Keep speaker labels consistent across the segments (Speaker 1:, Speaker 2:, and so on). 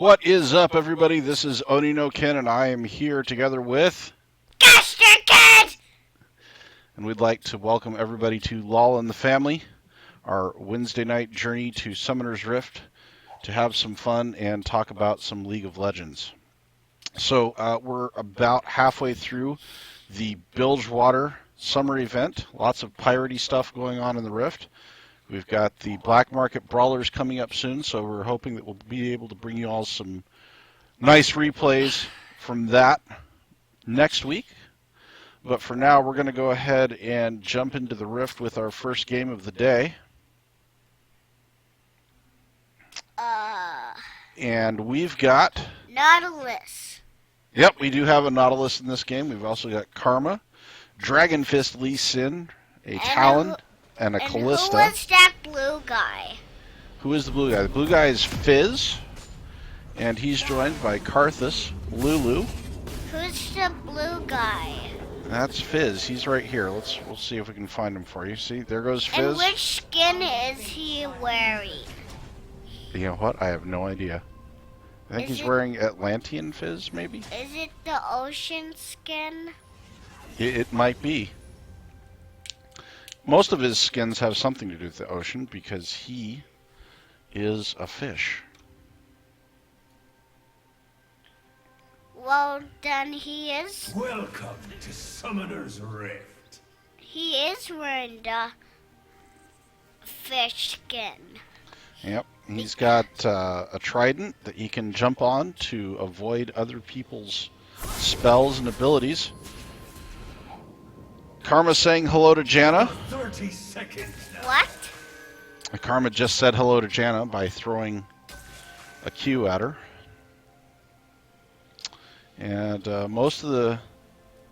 Speaker 1: What is up, everybody? This is Oni no Ken, and I am here together with
Speaker 2: Gaster Kid!
Speaker 1: And we'd like to welcome everybody to LoL and the Family, our Wednesday night journey to Summoner's Rift to have some fun and talk about some League of Legends. So we're about halfway through the Bilgewater summer event. Lots of piratey stuff going on in the Rift. We've got the Black Market Brawlers coming up soon, so we're hoping that we'll be able to bring you all some nice replays from that next week. But for now, we're going to go ahead and jump into the Rift with our first game of the day. And we've got
Speaker 2: Nautilus.
Speaker 1: Yep, we do have a Nautilus in this game. We've also got Karma, Dragon Fist Lee Sin, a Talon, and a Callista.
Speaker 2: Who was that blue guy?
Speaker 1: Who is the blue guy? The blue guy is Fizz, and he's joined by Karthus, Lulu.
Speaker 2: Who's the blue guy?
Speaker 1: That's Fizz. He's right here. We'll see if we can find him for you. See, there goes Fizz.
Speaker 2: And which skin is he wearing?
Speaker 1: You know what? I have no idea. I think he's wearing Atlantean Fizz, maybe?
Speaker 2: Is it the ocean skin?
Speaker 1: It might be. Most of his skins have something to do with the ocean because he is a fish.
Speaker 2: Well, then he is.
Speaker 3: Welcome to Summoner's Rift.
Speaker 2: He is wearing the fish skin.
Speaker 1: Yep. He's got a trident that he can jump on to avoid other people's spells and abilities. Karma saying hello to Janna.
Speaker 3: 30 seconds now.
Speaker 2: What?
Speaker 1: Karma just said hello to Janna by throwing a Q at her. And most of the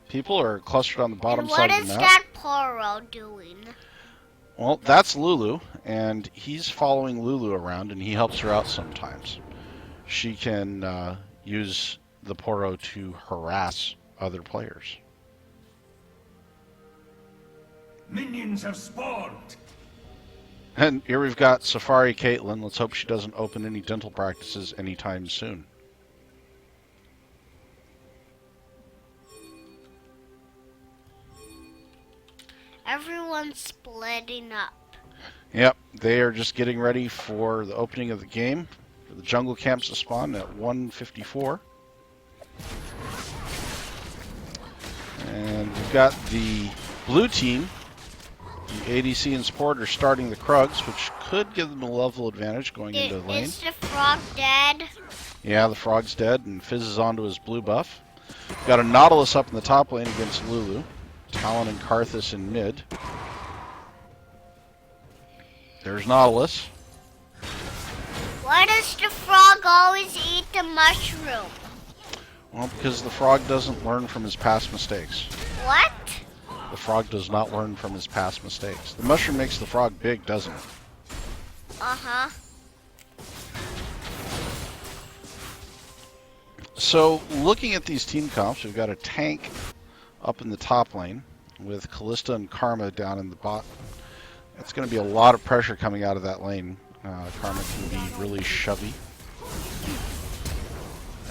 Speaker 1: people are clustered on the bottom side of the map.
Speaker 2: What is that Poro doing?
Speaker 1: Well, that's Lulu, and he's following Lulu around, and he helps her out sometimes. She can use the Poro to harass other players.
Speaker 3: Minions have spawned.
Speaker 1: And here we've got Safari Caitlyn. Let's hope she doesn't open any dental practices anytime soon.
Speaker 2: Everyone's splitting up.
Speaker 1: Yep, they are just getting ready for the opening of the game, for the jungle camps to spawn at 1:54. And we've got the blue team. The ADC and support are starting the Krugs, which could give them a level advantage going into the lane.
Speaker 2: Is the frog dead?
Speaker 1: Yeah, the frog's dead, and Fizz is onto his blue buff. We've got a Nautilus up in the top lane against Lulu. Talon and Karthus in mid. There's Nautilus.
Speaker 2: Why does the frog always eat the mushroom?
Speaker 1: Well, because the frog doesn't learn from his past mistakes.
Speaker 2: What?
Speaker 1: The frog does not learn from his past mistakes. The mushroom makes the frog big, doesn't it?
Speaker 2: Uh-huh.
Speaker 1: So, looking at these team comps, we've got a tank up in the top lane with Callista and Karma down in the bot. It's going to be a lot of pressure coming out of that lane. Karma can be really shovey.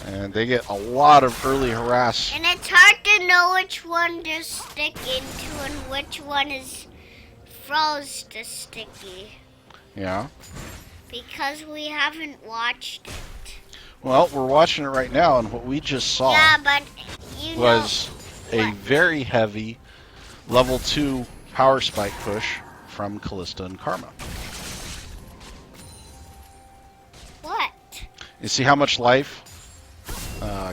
Speaker 1: And they get a lot of early harass.
Speaker 2: And it's hard to know which one to stick into and which one is froze to sticky.
Speaker 1: Yeah.
Speaker 2: Because we haven't watched it.
Speaker 1: Well, we're watching it right now, and what we just saw
Speaker 2: but
Speaker 1: was a very heavy level 2 power spike push from Callista and Karma.
Speaker 2: What?
Speaker 1: You see how much life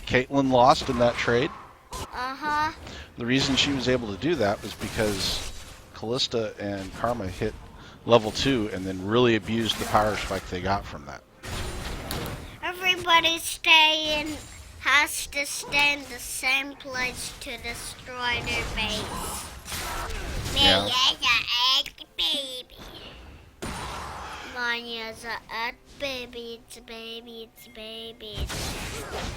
Speaker 1: Caitlyn lost in that trade?
Speaker 2: Uh-huh.
Speaker 1: The reason she was able to do that was because Callista and Karma hit level 2 and then really abused the power spike they got from that.
Speaker 2: Everybody has to stay in the same place to destroy their base.
Speaker 1: Yeah.
Speaker 2: Baby. Manya's a baby, it's a baby, it's a baby.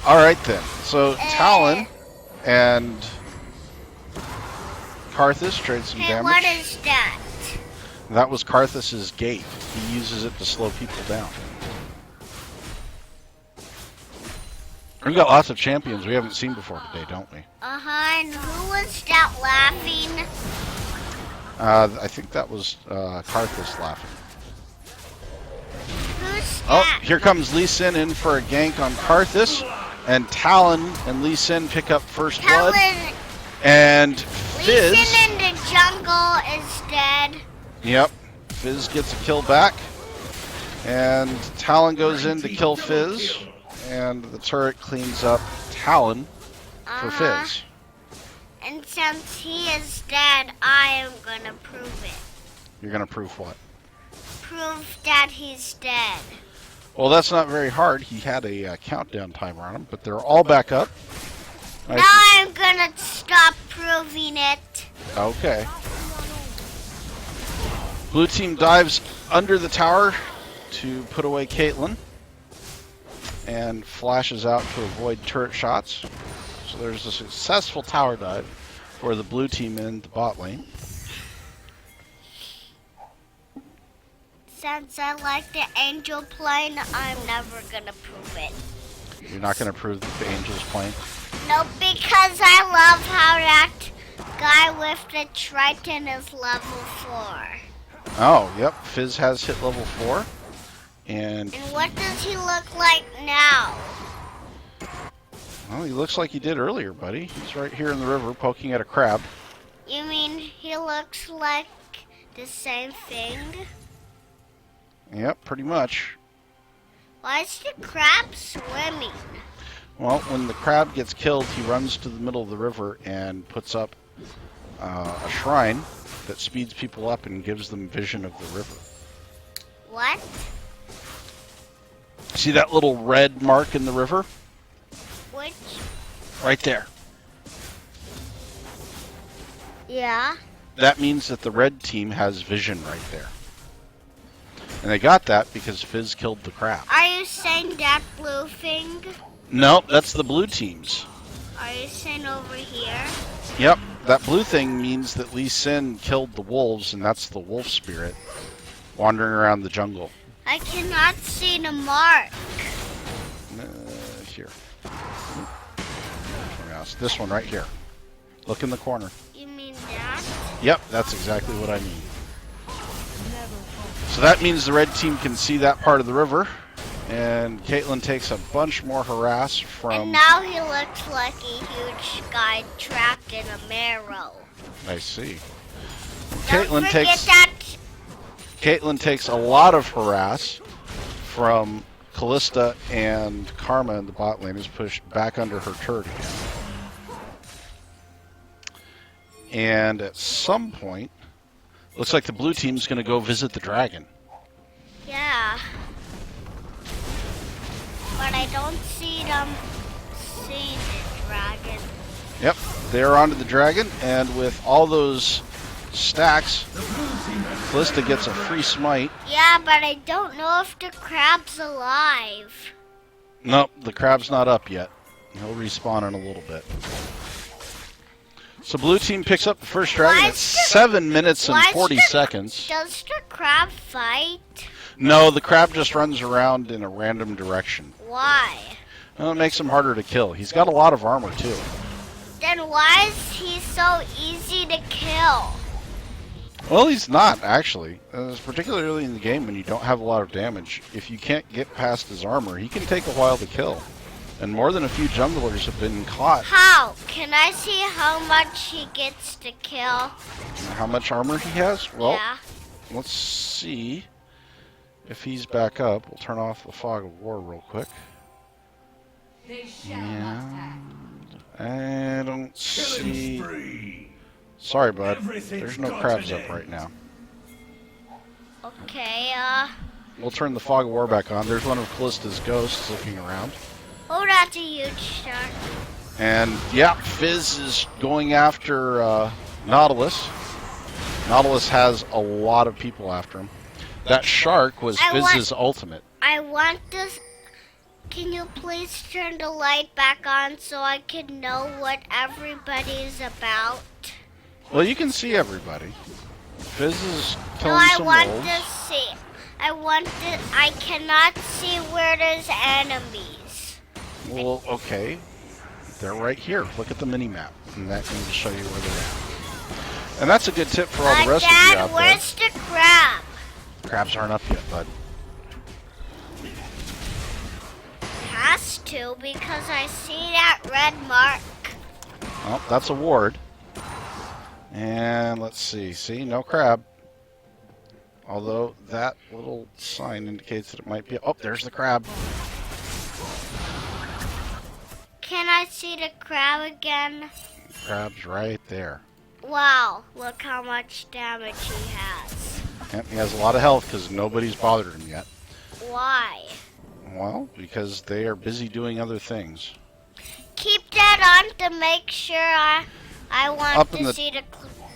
Speaker 1: Alright then, so Talon and Karthus trade some damage.
Speaker 2: What is that?
Speaker 1: That was Karthus's gate. He uses it to slow people down. We've got lots of champions we haven't seen before today, don't we?
Speaker 2: And who was that laughing?
Speaker 1: I think that was Karthus laughing.
Speaker 2: Who's
Speaker 1: Oh,
Speaker 2: that?
Speaker 1: here comes Lee Sin in for a gank on Karthus. And Talon and Lee Sin pick up first blood.
Speaker 2: Talon,
Speaker 1: And Fizz.
Speaker 2: Lee Sin in the jungle is dead.
Speaker 1: Yep. Fizz gets a kill back. And Talon goes in to kill Fizz. And the turret cleans up Talon for Fizz.
Speaker 2: And since he is dead, I am gonna prove it.
Speaker 1: You're going to prove what?
Speaker 2: Prove that he's dead.
Speaker 1: Well, that's not very hard. He had a countdown timer on him, but they're all back up. Nice.
Speaker 2: Now I'm gonna stop proving it.
Speaker 1: Okay. Blue team dives under the tower to put away Caitlyn and flashes out to avoid turret shots. So there's a successful tower dive for the blue team in the bot lane.
Speaker 2: Since I like the angel plane, I'm never gonna prove it.
Speaker 1: You're not going to prove that the Angel's playing?
Speaker 2: No, because I love how that guy with the Triton is level 4.
Speaker 1: Oh, yep. Fizz has hit level 4. And,
Speaker 2: And what does he look like now?
Speaker 1: well, he looks like he did earlier, buddy. He's right here in the river poking at a crab.
Speaker 2: You mean he looks like the same thing?
Speaker 1: Yep, pretty much.
Speaker 2: Why is the crab swimming?
Speaker 1: Well, when the crab gets killed, he runs to the middle of the river and puts up a shrine that speeds people up and gives them vision of the river.
Speaker 2: What?
Speaker 1: See that little red mark in the river?
Speaker 2: Which?
Speaker 1: Right there.
Speaker 2: Yeah.
Speaker 1: That means that the red team has vision right there. And they got that because Fizz killed the crab.
Speaker 2: Are you saying that blue thing?
Speaker 1: No, that's the blue team's.
Speaker 2: Are you saying over here?
Speaker 1: Yep, that blue thing means that Lee Sin killed the wolves, and that's the wolf spirit wandering around the jungle.
Speaker 2: I cannot see the mark.
Speaker 1: Here. This one right here. Look in the corner.
Speaker 2: You mean that?
Speaker 1: Yep, that's exactly what I mean. So that means the red team can see that part of the river, and Caitlyn takes a bunch more harass
Speaker 2: And
Speaker 1: from...
Speaker 2: now he looks like a huge guy trapped in a marrow.
Speaker 1: I see.
Speaker 2: Don't forget that.
Speaker 1: Caitlyn takes a lot of harass from Callista and Karma in the bot lane, is pushed back under her turret again. And at some point, looks like the blue team's going to go visit the dragon.
Speaker 2: Yeah. But I don't see them seeing the dragon.
Speaker 1: Yep, they're onto the dragon, and with all those stacks, Callista gets a free smite.
Speaker 2: Yeah, but I don't know if the crab's alive.
Speaker 1: Nope, the crab's not up yet. He'll respawn in a little bit. So blue team picks up the first dragon at 7 minutes and 40 seconds.
Speaker 2: Does the crab fight?
Speaker 1: No, the crab just runs around in a random direction.
Speaker 2: Why?
Speaker 1: Well, it makes him harder to kill. He's got a lot of armor, too.
Speaker 2: Then why is he so easy to kill?
Speaker 1: Well, he's not, actually. Particularly in the game when you don't have a lot of damage. If you can't get past his armor, he can take a while to kill. And more than a few junglers have been caught.
Speaker 2: How? Can I see how much he gets to kill?
Speaker 1: How much armor he has? Well,
Speaker 2: Yeah.
Speaker 1: let's see if he's back up. We'll turn off the fog of war real quick. And I don't see... Sorry, bud. There's no crabs up right now.
Speaker 2: Okay,
Speaker 1: We'll turn the fog of war back on. There's one of Callista's ghosts looking around.
Speaker 2: oh, that's a huge shark.
Speaker 1: And, yeah, Fizz is going after Nautilus. Nautilus has a lot of people after him. That shark was Fizz's ultimate.
Speaker 2: I want this. Can you please turn the light back on so I can know what everybody's about?
Speaker 1: Well, you can see everybody. Fizz is
Speaker 2: No,
Speaker 1: killing
Speaker 2: I
Speaker 1: some
Speaker 2: want
Speaker 1: wolves.
Speaker 2: to see. I cannot see where there's enemies.
Speaker 1: Well, okay. They're right here. Look at the mini-map. And that can show you where they're at. And that's a good tip for all the rest of you
Speaker 2: Dad,
Speaker 1: out
Speaker 2: where's the crab?
Speaker 1: there. Crabs aren't up yet, bud.
Speaker 2: Has to, because I see that red mark.
Speaker 1: Well, that's a ward. And let's see. See, no crab. Although that little sign indicates that it might be... Oh, there's the crab.
Speaker 2: Can I see the crab again?
Speaker 1: Crab's right there.
Speaker 2: Wow, look how much damage he has.
Speaker 1: And he has a lot of health because nobody's bothered him yet.
Speaker 2: Why?
Speaker 1: Well, because they are busy doing other things.
Speaker 2: Keep that on to make sure I want
Speaker 1: Up in
Speaker 2: to
Speaker 1: the-
Speaker 2: see the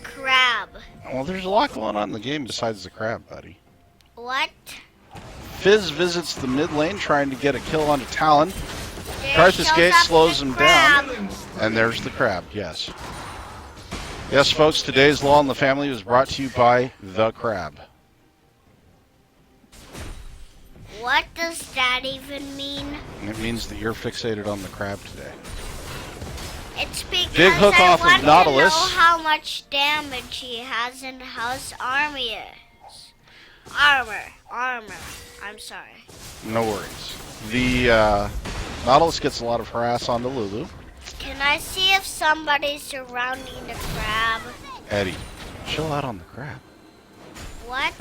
Speaker 2: crab.
Speaker 1: Well, there's a lot going on in the game besides the crab, buddy.
Speaker 2: What?
Speaker 1: Fizz visits the mid lane trying to get a kill onto Talon.
Speaker 2: There
Speaker 1: Karthus
Speaker 2: shows
Speaker 1: Gate
Speaker 2: up
Speaker 1: slows
Speaker 2: the
Speaker 1: him
Speaker 2: crab.
Speaker 1: down. And there's the crab, yes. Yes, folks, today's Law in the Family was brought to you by the crab.
Speaker 2: What does that even mean?
Speaker 1: It means that you're fixated on the crab today.
Speaker 2: It's because
Speaker 1: Big hook
Speaker 2: I
Speaker 1: off of
Speaker 2: want
Speaker 1: Nautilus.
Speaker 2: to know how much damage he has and how his army is. Armor. I'm sorry.
Speaker 1: No worries. The Nautilus gets a lot of harass onto Lulu.
Speaker 2: Can I see if somebody's surrounding the crab?
Speaker 1: Eddie, chill out on the crab.
Speaker 2: What?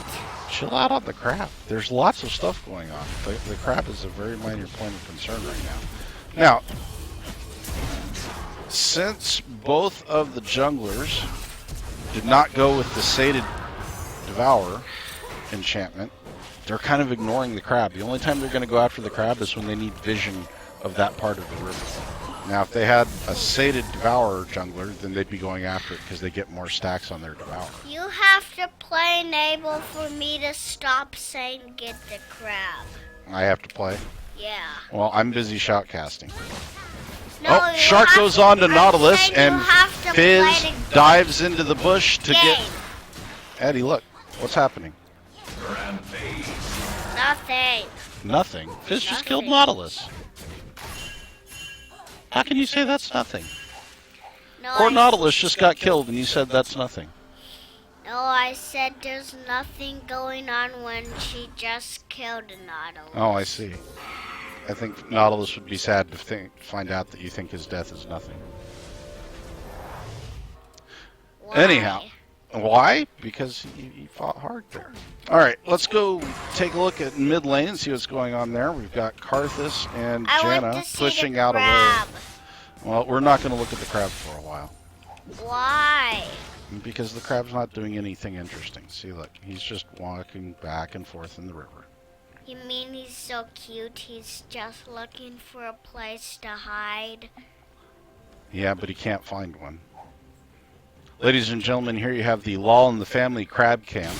Speaker 1: Chill out on the crab. There's lots of stuff going on. The crab is a very minor point of concern right now. Now, since both of the junglers did not go with the Sated Devour enchantment, they're kind of ignoring the crab. The only time they're going to go after the crab is when they need vision of that part of the river. Now, if they had a Sated Devourer jungler, then they'd be going after it because they get more stacks on their Devour.
Speaker 2: You have to play Enable for me to stop saying get the crab.
Speaker 1: I have to play.
Speaker 2: Yeah.
Speaker 1: Well, I'm busy shoutcasting.
Speaker 2: No,
Speaker 1: Oh,
Speaker 2: you
Speaker 1: Shark
Speaker 2: have
Speaker 1: goes
Speaker 2: to-
Speaker 1: on to
Speaker 2: I'm
Speaker 1: Nautilus,
Speaker 2: saying you
Speaker 1: and
Speaker 2: have to
Speaker 1: Fizz
Speaker 2: play the
Speaker 1: dives into the bush to
Speaker 2: game.
Speaker 1: get... Eddie, look. What's happening?
Speaker 3: Rampage.
Speaker 2: Nothing.
Speaker 1: Nothing. Fizz just killed
Speaker 2: Nothing.
Speaker 1: Nautilus. How can you say that's nothing?
Speaker 2: No,
Speaker 1: Poor
Speaker 2: I-
Speaker 1: Nautilus just got killed, and you said that's nothing.
Speaker 2: No, I said there's nothing going on when she just killed a Nautilus.
Speaker 1: Oh, I see. I think Nautilus would be sad to find out that you think his death is nothing.
Speaker 2: Why?
Speaker 1: Anyhow. Why? Because he fought hard there. All right, let's go take a look at mid lane and see what's going on there. We've got Karthus and
Speaker 2: I want
Speaker 1: Janna
Speaker 2: to see
Speaker 1: pushing
Speaker 2: the
Speaker 1: out a
Speaker 2: crab.
Speaker 1: wave. Well, we're not going to look at the crab for a while
Speaker 2: Why?
Speaker 1: because the crab's not doing anything interesting. See, look, he's just walking back and forth in the river.
Speaker 2: You mean he's so cute, he's just looking for a place to hide?
Speaker 1: Yeah, but he can't find one. Ladies and gentlemen, here you have the Law in the Family crab cam.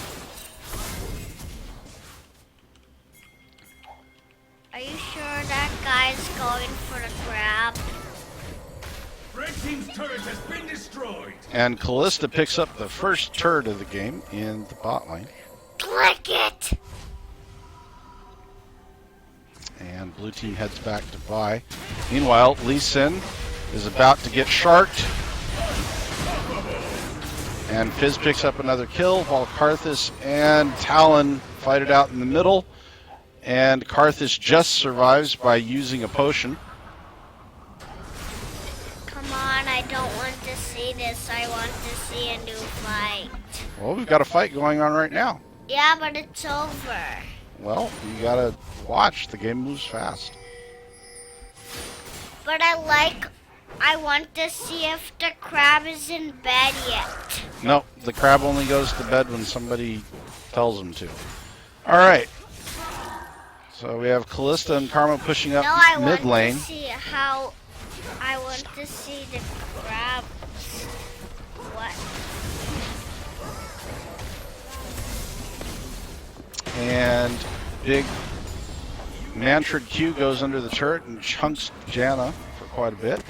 Speaker 2: Are you sure that guy's going for the crab?
Speaker 3: Red team's turret has been destroyed.
Speaker 1: And Callista picks up the first turret of the game in the bot lane.
Speaker 2: Click it!
Speaker 1: And blue team heads back to buy. Meanwhile, Lee Sin is about to get sharked. And Fizz picks up another kill while Karthus and Talon fight it out in the middle. And Karthus just survives by using a potion.
Speaker 2: Come on, I don't want to see this. I want to see a new fight.
Speaker 1: Well, we've got a fight going on right now.
Speaker 2: Yeah, but it's over.
Speaker 1: Well, you gotta watch. The game moves fast.
Speaker 2: But I want to see if the crab is in bed yet.
Speaker 1: No, the crab only goes to bed when somebody tells him to. All right. So we have Callista and Karma pushing up
Speaker 2: No, I
Speaker 1: mid
Speaker 2: want
Speaker 1: lane.
Speaker 2: to see how. I want to see the crab. What?
Speaker 1: And big Mantrid Q goes under the turret and chunks Janna for quite a bit.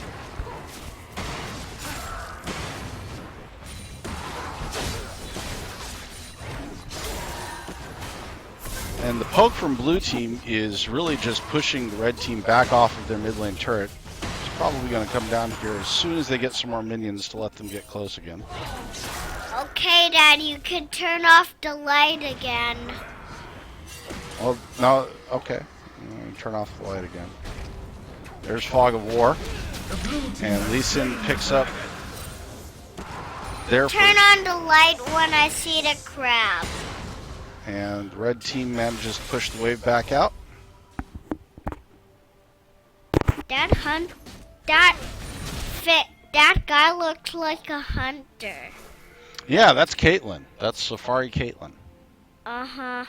Speaker 1: And the poke from blue team is really just pushing the red team back off of their mid lane turret. It's probably going to come down here as soon as they get some more minions to let them get close again.
Speaker 2: Okay, Dad, you can turn off the light again.
Speaker 1: Well, no, okay. Turn off the light again. There's Fog of War. And Lee Sin picks up their
Speaker 2: Turn
Speaker 1: first.
Speaker 2: on the light when I see the crab.
Speaker 1: And red team manages to push the wave back out.
Speaker 2: That guy looks like a hunter.
Speaker 1: Yeah, that's Caitlyn. That's Safari Caitlyn.
Speaker 2: Uh-huh.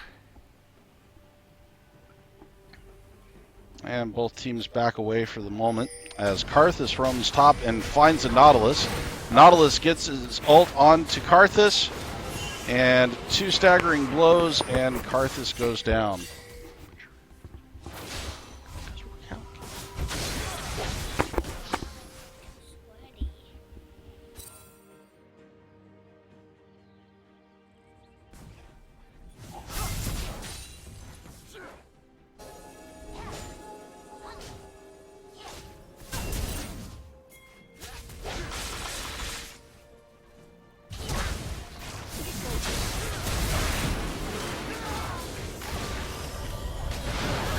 Speaker 1: And both teams back away for the moment as Karthus roams top and finds a Nautilus. Nautilus gets his ult onto Karthus, and 2 staggering blows, and Karthus goes down.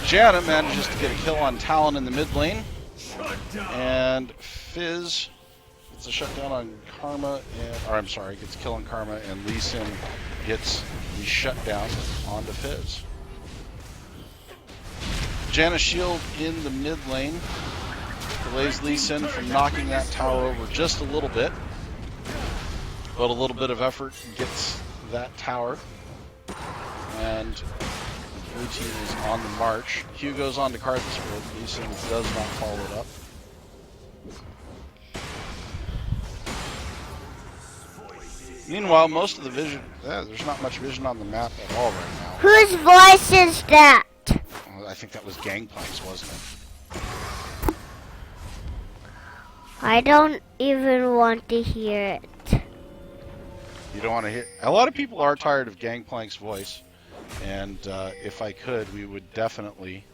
Speaker 1: Janna manages to get a kill on Talon in the mid lane, and Fizz gets a shutdown on Karma, gets a kill on Karma, and Lee Sin gets the shutdown onto Fizz. Janna's shield in the mid lane delays Lee Sin from knocking that tower over just a little bit, but a little bit of effort gets that tower, and blue team is on the march. Q goes on to Karthus, but Lee Sin does not follow it up. Meanwhile, most of the vision, there's not much vision on the map at all right now.
Speaker 2: Whose voice is that?
Speaker 1: Well, I think that was Gangplank's, wasn't it?
Speaker 2: I don't even want to hear it.
Speaker 1: You don't want to hear. A lot of people are tired of Gangplank's voice, and if I could, we would definitely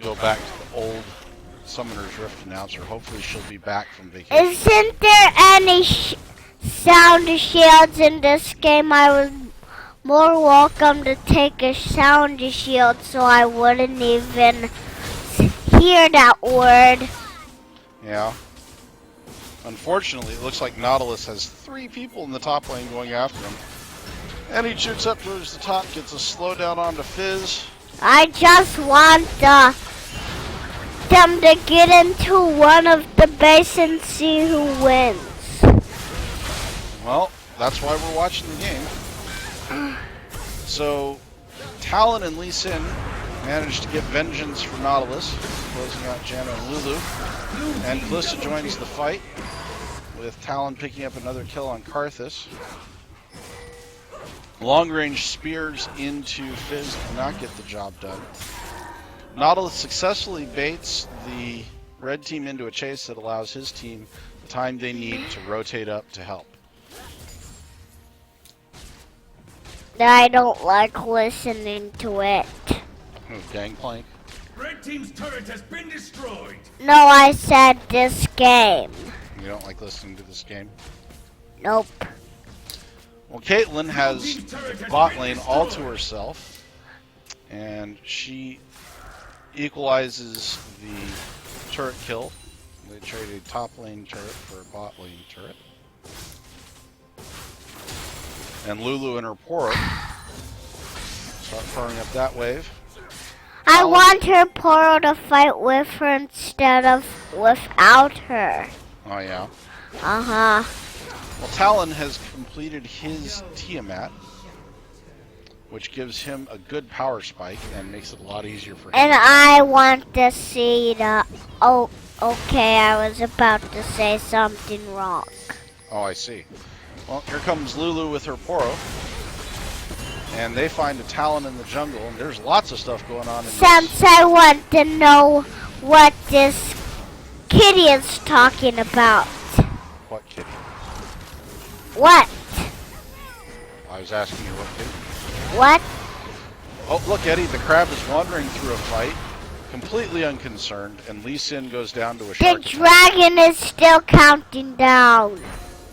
Speaker 1: go back to the old Summoner's Rift announcer. Hopefully, she'll be back from vacation.
Speaker 2: Isn't there any sound shields in this game? I was more welcome to take a sound shield so I wouldn't even hear that word.
Speaker 1: Yeah. Unfortunately, it looks like Nautilus has 3 people in the top lane going after him. And he shoots up towards the top, gets a slowdown onto Fizz.
Speaker 2: I just want them to get into one of the base and see who wins.
Speaker 1: Well, that's why we're watching the game. So, Talon and Lee Sin managed to get vengeance for Nautilus, closing out Janna and Lulu. And Kalista joins the fight, with Talon picking up another kill on Karthus. Long-range spears into Fizz cannot get the job done. Nautilus successfully baits the red team into a chase that allows his team the time they need to rotate up to help.
Speaker 2: I don't like listening to it.
Speaker 1: Oh, Gangplank.
Speaker 3: Red team's turret has been destroyed.
Speaker 2: No, I said this game.
Speaker 1: You don't like listening to this game?
Speaker 2: Nope.
Speaker 1: Well, Caitlyn has bot lane all to herself, and she equalizes the turret kill. They trade a top lane turret for a bot lane turret. And Lulu and her Poro start throwing up that wave.
Speaker 2: I want her Poro to fight with her instead of without her.
Speaker 1: Oh, yeah.
Speaker 2: Uh-huh.
Speaker 1: Well, Talon has completed his Tiamat, which gives him a good power spike and makes it a lot easier for him.
Speaker 2: And I want to see the... Oh, okay, I was about to say something wrong.
Speaker 1: Oh, I see. Well, here comes Lulu with her Poro. And they find a Talon in the jungle, and there's lots of stuff going on in
Speaker 2: Since I want to know what this kitty is talking about.
Speaker 1: What kitty?
Speaker 2: What?
Speaker 1: I was asking you what kitty.
Speaker 2: What?
Speaker 1: Oh, look, Eddie, the crab is wandering through a fight, completely unconcerned, and Lee Sin goes down to a
Speaker 2: The
Speaker 1: shark attack.
Speaker 2: dragon is still counting down.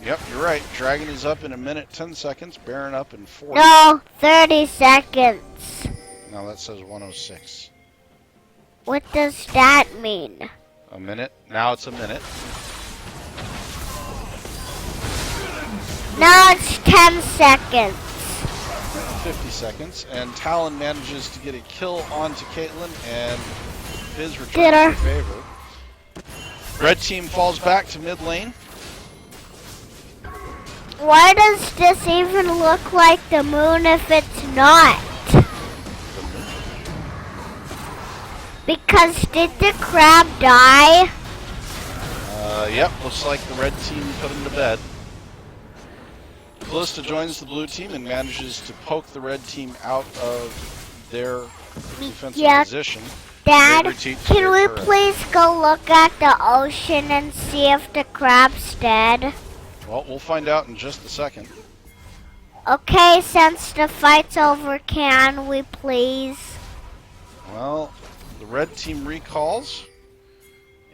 Speaker 1: Yep, you're right. Dragon is up in a minute, 10 seconds. Baron up in 40.
Speaker 2: No, 30 seconds.
Speaker 1: Now that says 106.
Speaker 2: What does that mean?
Speaker 1: A minute. Now it's a minute.
Speaker 2: Now it's 10 seconds.
Speaker 1: 50 seconds. And Talon manages to get a kill onto Caitlyn, and Fizz returns to favor. Red team falls back to mid lane.
Speaker 2: Why does this even look like the moon if it's not? Because did the crab die?
Speaker 1: Yep, looks like the red team put him to bed. Callista joins the blue team and manages to poke the red team out of their defensive position.
Speaker 2: Dad,
Speaker 1: Retreat to
Speaker 2: can
Speaker 1: their
Speaker 2: we
Speaker 1: turret.
Speaker 2: please go look at the ocean and see if the crab's dead?
Speaker 1: Well, we'll find out in just a second.
Speaker 2: Okay, since the fight's over, can we please?
Speaker 1: Well, the red team recalls,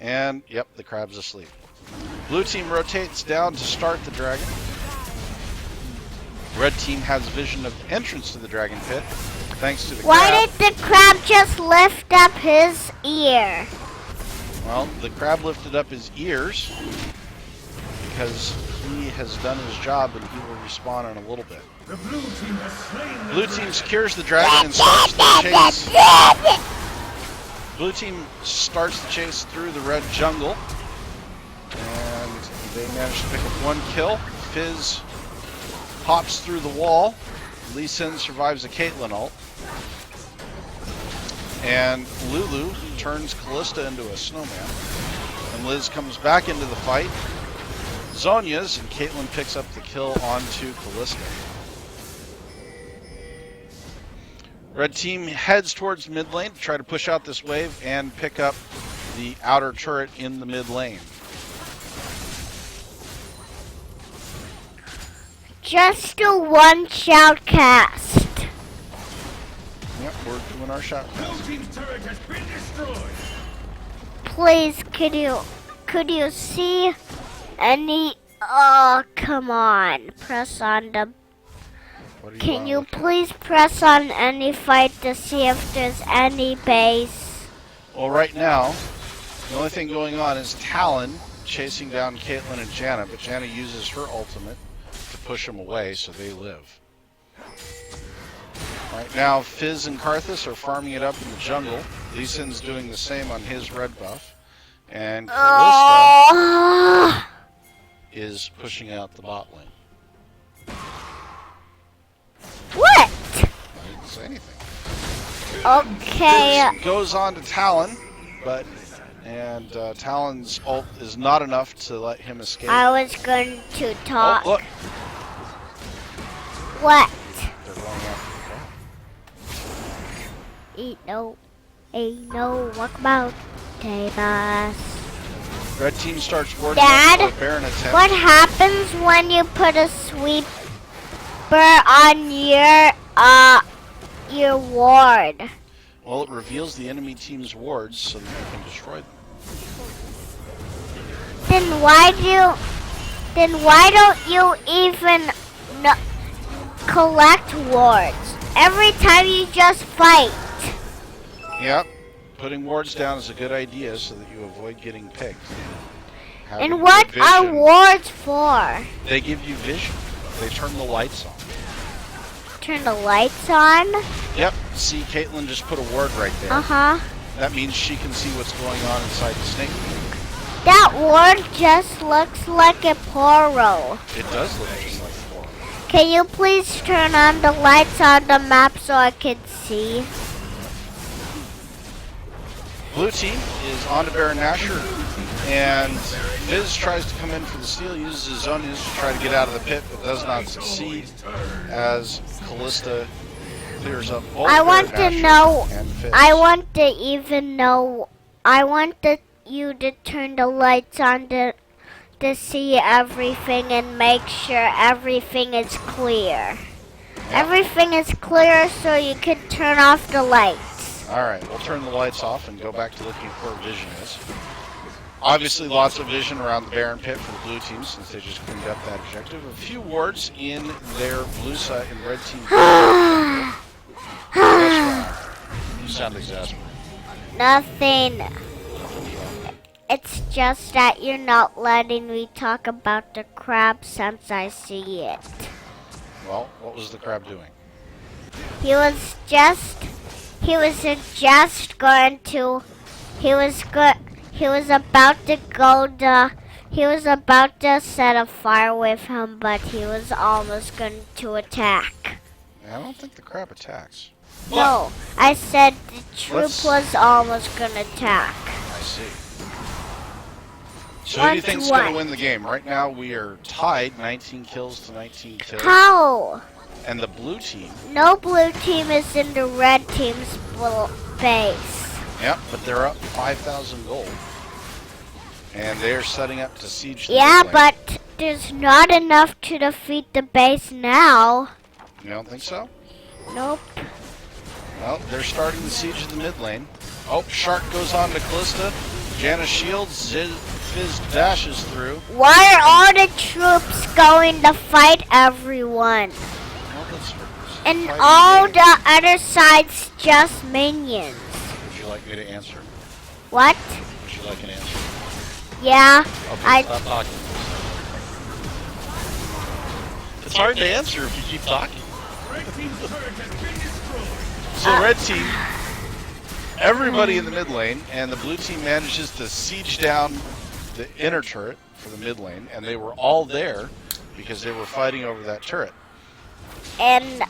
Speaker 1: and yep, the crab's asleep. Blue team rotates down to start the dragon. Red team has vision of the entrance to the dragon pit, thanks to the
Speaker 2: Why
Speaker 1: crab.
Speaker 2: did the crab just lift up his ear?
Speaker 1: Well, the crab lifted up his ears because he has done his job, and he will respawn in a little bit.
Speaker 3: The blue team has slain the
Speaker 1: Blue team
Speaker 3: dragon.
Speaker 1: secures the dragon and starts the chase. Blue team starts the chase through the red jungle, and they manage to pick up one kill. Fizz hops through the wall. Lee Sin survives a Caitlyn ult. And Lulu turns Callista into a snowman. And Liz comes back into the fight. Zonya's, and Caitlyn picks up the kill onto Callista. Red team heads towards mid lane to try to push out this wave and pick up the outer turret in the mid lane.
Speaker 2: Just a one shoutcast.
Speaker 1: Yep, we're doing our shot.
Speaker 3: Blue team's turret has been destroyed.
Speaker 2: Please, could you see any? Oh, come on! Press on the.
Speaker 1: What are
Speaker 2: Can you
Speaker 1: looking at?
Speaker 2: please press on any fight to see if there's any base?
Speaker 1: Well, right now, the only thing going on is Talon chasing down Caitlyn and Janna, but Janna uses her ultimate to push them away so they live. Right now, Fizz and Karthus are farming it up in the jungle. Lee Sin's doing the same on his red buff. And Callista
Speaker 2: Oh,
Speaker 1: is pushing out the bot lane.
Speaker 2: what?
Speaker 1: I didn't say anything.
Speaker 2: Okay.
Speaker 1: Fizz goes on to Talon, but Talon's ult is not enough to let him escape.
Speaker 2: I was going to talk.
Speaker 1: Oh, look,
Speaker 2: What?
Speaker 1: they're going after the crab.
Speaker 2: Ain't no walk about Davis.
Speaker 1: Red team starts warding
Speaker 2: Dad,
Speaker 1: up for a Baron attempt.
Speaker 2: What happens when you put a sweeper on your ward?
Speaker 1: Well, it reveals the enemy team's wards so that you can destroy them.
Speaker 2: Then why don't you even collect wards? Every time you just fight.
Speaker 1: Yep, putting wards down is a good idea so that you avoid getting picked. Having
Speaker 2: And what
Speaker 1: good
Speaker 2: are
Speaker 1: vision,
Speaker 2: wards for?
Speaker 1: They give you vision. They turn the lights on.
Speaker 2: Turn the lights on?
Speaker 1: Yep, see, Caitlyn just put a ward right there.
Speaker 2: Uh-huh.
Speaker 1: That means she can see what's going on inside the snake.
Speaker 2: That ward just looks like a poro.
Speaker 1: It does look just like a ward.
Speaker 2: Can you please turn on the lights on the map so I can see?
Speaker 1: Blue team is on to Baron Nashor, and Fizz tries to come in for the steal, uses his Zonias to try to get out of the pit, but does not succeed as Callista clears up both
Speaker 2: I want
Speaker 1: Baron
Speaker 2: to
Speaker 1: Nashor
Speaker 2: know.
Speaker 1: and Fizz.
Speaker 2: I want to even know. I want you to turn the lights on to see everything and make sure everything is clear. Everything is clear so you can turn off the lights.
Speaker 1: Alright, we'll turn the lights off and go back to looking at where vision is. Obviously, lots of vision around the Baron pit for the blue team since they just cleaned up that objective. A few wards in their blue side and red team. What's wrong? You sound exasperated.
Speaker 2: Nothing. It's just that you're not letting me talk about the crab since I see it.
Speaker 1: Well, what was the crab doing?
Speaker 2: He was just going to, he was about to set a fire with him, but he was almost going to attack.
Speaker 1: I don't think the crab attacks.
Speaker 2: No, I said the troop was almost going to attack.
Speaker 1: I see. So who do you think's going to win the game? Right now we are tied, 19 kills to 19 kills.
Speaker 2: How?
Speaker 1: And the blue team.
Speaker 2: No blue team is in the red team's base.
Speaker 1: Yep, but they're up 5,000 gold. And they're setting up to siege the
Speaker 2: Yeah,
Speaker 1: mid lane.
Speaker 2: but there's not enough to defeat the base now.
Speaker 1: You don't think so?
Speaker 2: Nope.
Speaker 1: Well, they're starting the siege of the mid lane. Oh, Shark goes on to Callista. Janna shields, Fizz dashes through.
Speaker 2: Why are all the troops going to fight everyone?
Speaker 1: Well, that's
Speaker 2: And all the other side's just minions.
Speaker 1: Would you like me to answer?
Speaker 2: What?
Speaker 1: Would you like an answer?
Speaker 2: Yeah,
Speaker 1: Okay, stop talking. It's hard to answer if you keep talking.
Speaker 3: Red team's turret has been destroyed.
Speaker 1: So red team, everybody in the mid lane, and the blue team manages to siege down the inner turret for the mid lane, and they were all there because they were fighting over that turret.
Speaker 2: And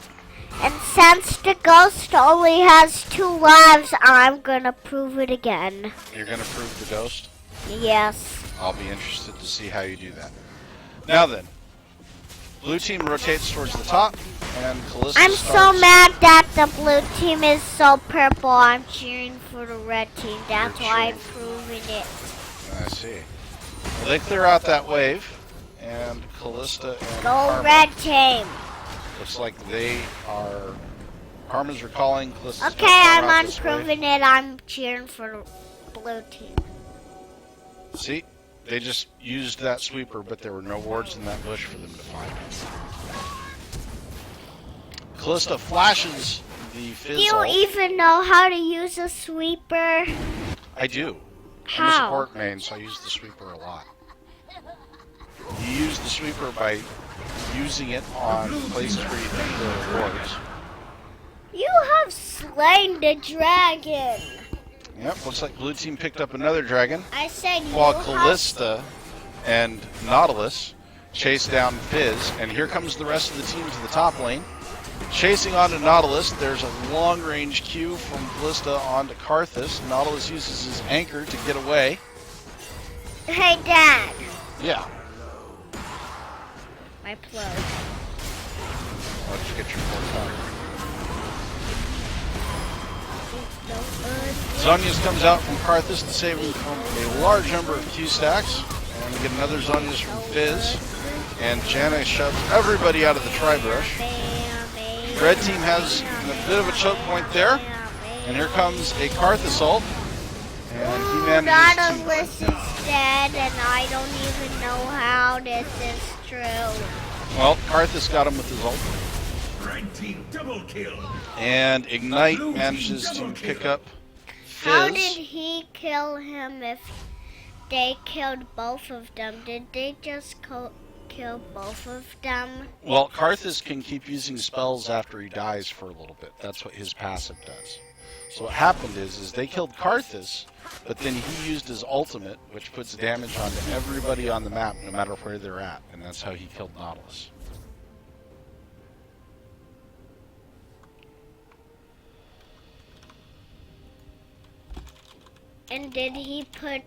Speaker 2: since the ghost only has 2 lives, I'm gonna prove it again.
Speaker 1: You're going to prove the ghost?
Speaker 2: Yes.
Speaker 1: I'll be interested to see how you do that. Now then, blue team rotates towards the top, and Callista
Speaker 2: I'm
Speaker 1: starts.
Speaker 2: so mad that the blue team is so purple. I'm cheering for the red team. That's
Speaker 1: You're
Speaker 2: why I'm
Speaker 1: cheering.
Speaker 2: proving it.
Speaker 1: I see. Well, they clear out that wave, and Callista and
Speaker 2: Go
Speaker 1: Karma,
Speaker 2: red team.
Speaker 1: looks like they are. Karma's recalling. Callista's
Speaker 2: Okay,
Speaker 1: gonna
Speaker 2: I'm
Speaker 1: clear out this wave.
Speaker 2: unproving it. I'm cheering for the blue team.
Speaker 1: See, they just used that sweeper, but there were no wards in that bush for them to find. Callista flashes the Fizz
Speaker 2: Do you
Speaker 1: ult.
Speaker 2: even know how to use a sweeper?
Speaker 1: I do. I'm a
Speaker 2: How?
Speaker 1: support main, so I use the sweeper a lot. You use the sweeper by using it on places where you think there are wards.
Speaker 2: You have slain the dragon.
Speaker 1: Yep, looks like blue team picked up another dragon,
Speaker 2: I said you
Speaker 1: while
Speaker 2: have...
Speaker 1: Callista and Nautilus chase down Fizz, and here comes the rest of the team to the top lane. Chasing onto Nautilus, there's a long-range Q from Callista onto Karthus. Nautilus uses his anchor to get away.
Speaker 2: Hey, Dad.
Speaker 1: Yeah.
Speaker 2: My plug.
Speaker 1: Why don't you get your port on? Zonius comes out from Karthus to save him from a large number of Q stacks. And we get another Zonius from Fizz. And Janna shoves everybody out of the tri-brush. Red team has a bit of a choke point there. And here comes a Karthus ult. And he manages
Speaker 2: Nautilus is dead, and I don't even know how this is true.
Speaker 1: Well, Karthus got him with his ult.
Speaker 3: Red team double kill.
Speaker 1: And Ignite manages to pick up
Speaker 2: How did
Speaker 1: Fizz.
Speaker 2: he kill him if they killed both of them? Did they just kill both of them?
Speaker 1: Well, Karthus can keep using spells after he dies for a little bit. That's what his passive does. So what happened is they killed Karthus, but then he used his ultimate, which puts damage onto everybody on the map, no matter where they're at. And that's how he killed Nautilus.
Speaker 2: And did he put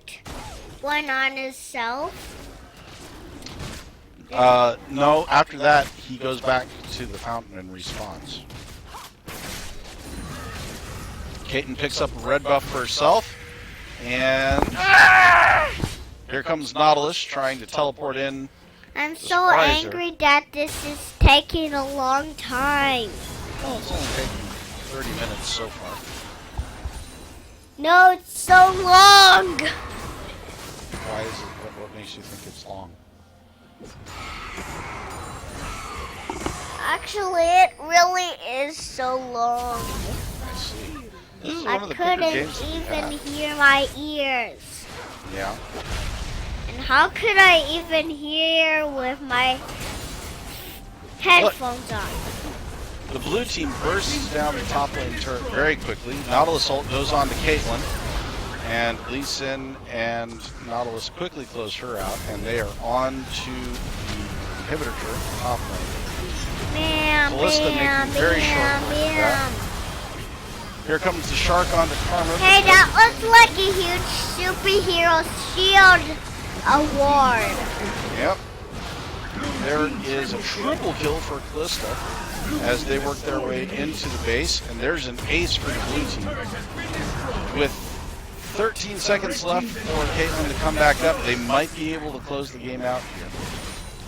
Speaker 2: one on himself?
Speaker 1: No, after that, he goes back to the fountain and respawns. Caitlyn picks up a red buff for herself, and here comes Nautilus trying to teleport in
Speaker 2: I'm
Speaker 1: The
Speaker 2: so
Speaker 1: surprise
Speaker 2: angry that this is taking a long time.
Speaker 1: Oh, it's only taken 30 minutes so far.
Speaker 2: No, it's so long.
Speaker 1: Why is it? What makes you think it's long?
Speaker 2: Actually, it really is so long.
Speaker 1: I see. This is
Speaker 2: I
Speaker 1: one of the quicker
Speaker 2: couldn't
Speaker 1: games that we've
Speaker 2: even
Speaker 1: had.
Speaker 2: hear my ears.
Speaker 1: Yeah.
Speaker 2: And how could I even hear with my headphones on?
Speaker 1: The blue team bursts down the top lane turret very quickly. Nautilus ult goes on to Caitlyn, and Lee Sin and Nautilus quickly close her out, and they are on to the inhibitor turret top lane.
Speaker 2: Bam,
Speaker 1: Callista
Speaker 2: bam,
Speaker 1: making very short
Speaker 2: bam,
Speaker 1: work of that.
Speaker 2: bam.
Speaker 1: Here comes the Shark onto Karma.
Speaker 2: Hey, that looks like a huge superhero shield award.
Speaker 1: Yep. There is a triple kill for Callista as they work their way into the base, and there's an ace for the blue team. With 13 seconds left for Caitlyn to come back up, they might be able to close the game out here.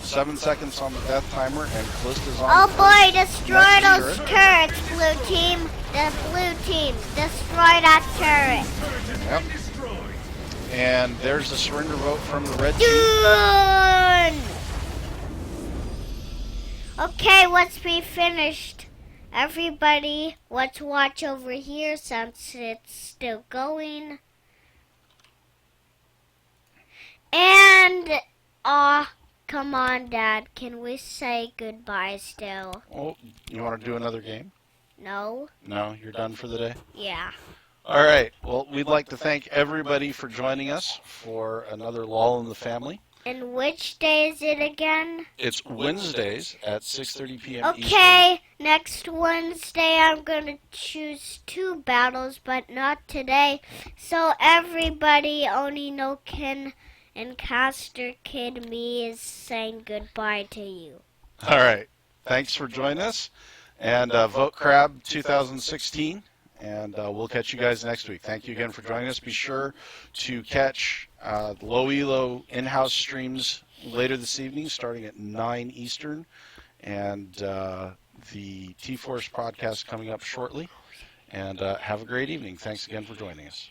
Speaker 1: 7 seconds on the death timer, and Callista's on.
Speaker 2: Oh
Speaker 1: the
Speaker 2: boy, destroy
Speaker 1: next
Speaker 2: those
Speaker 1: turret.
Speaker 2: turrets, blue team. The blue team, destroy that turret.
Speaker 1: Yep. And there's the surrender vote from the red team.
Speaker 2: Done. Okay, let's be finished. Everybody, let's watch over here since it's still going. And, come on, Dad. Can we say goodbye still?
Speaker 1: Oh, you want to do another game?
Speaker 2: No?
Speaker 1: No, you're done for the day?
Speaker 2: Yeah.
Speaker 1: All right. Well, we'd like to thank everybody for joining us for another LoL in the Family.
Speaker 2: And which day is it again?
Speaker 1: It's Wednesdays at 6:30 p.m.
Speaker 2: Okay, next Wednesday I'm going to choose 2 battles, but not today. So everybody, Onino Ken and Caster Kid Me is saying goodbye to you.
Speaker 1: Eastern. All right. Thanks for joining us. And vote Crab 2016. And we'll catch you guys next week. Thank you again for joining us. Be sure to catch the Low Elo in-house streams later this evening, starting at 9 Eastern, and the T-Force podcast coming up shortly. And have a great evening. Thanks again for joining us.